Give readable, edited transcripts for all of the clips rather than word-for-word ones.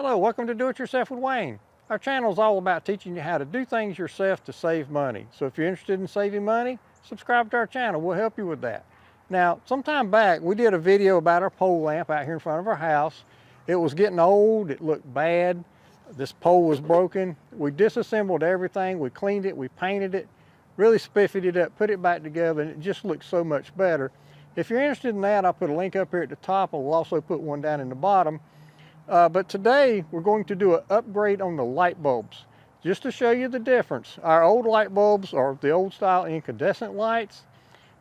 Hello, welcome to Do It Yourself with Wayne. Our channel is all about teaching you how to do things yourself to save money. So if you're interested in saving money, subscribe to our channel. We'll help you with that. Now, sometime back, we did a video about our pole lamp out here in front of our house. It was getting old, it looked bad. This pole was broken. We disassembled everything, we cleaned it, we painted it, really spiffied it up, put it back together, and it just looks so much better. If you're interested in that, I'll put a link up here at the top. I'll also put one down in the bottom. But today we're going to do an upgrade on the light bulbs, just to show you the difference. Our old light bulbs are the old style incandescent lights,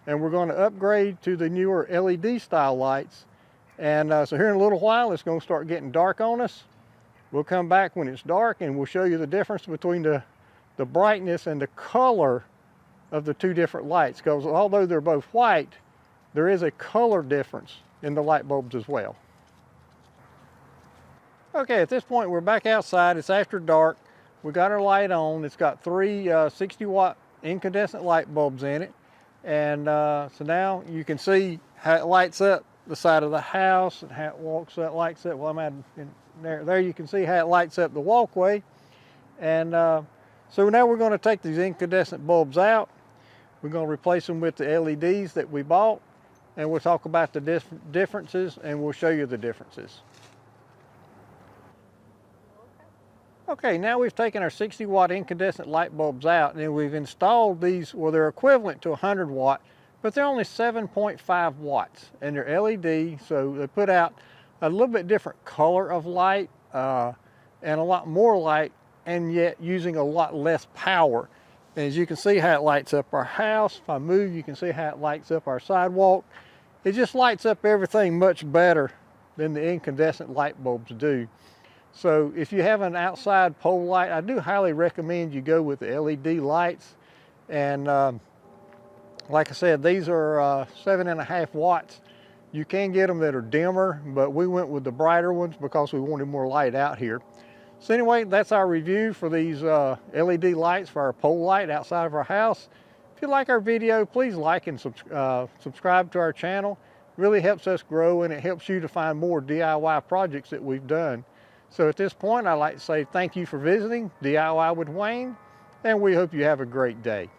and we're going to upgrade to the newer LED style lights. And so here in a little while it's going to start getting dark on us. We'll come back when it's dark and we'll show you the difference between the brightness and the color of the two different lights, because although they're both white, there is a color difference in the light bulbs as well. Okay, at this point we're back outside. It's after dark. We got our light on. It's got three 60-watt incandescent light bulbs in it. And so now you can see how it lights up the side of the house and how it lights up. Well, I'm at there you can see how it lights up the walkway. And so now we're going to take these incandescent bulbs out. We're going to replace them with the LEDs that we bought. And we'll talk about the differences, and we'll show you the differences. Okay, now we've taken our 60-watt incandescent light bulbs out, and we've installed these. Well, they're equivalent to 100 watt, but they're only 7.5 watts, and they're LED, so they put out a little bit different color of light and a lot more light, and yet using a lot less power. And as you can see how it lights up our house. If I move, you can see how it lights up our sidewalk. It just lights up everything much better than the incandescent light bulbs do. So if you have an outside pole light, I do highly recommend you go with the LED lights. And like I said, these are 7.5 watts. You can get them that are dimmer, but we went with the brighter ones because we wanted more light out here. So anyway, that's our review for these LED lights for our pole light outside of our house. If you like our video, please like and subscribe to our channel. It really helps us grow, and it helps you to find more DIY projects that we've done. So at this point, I'd like to say thank you for visiting DIY with Wayne, and we hope you have a great day.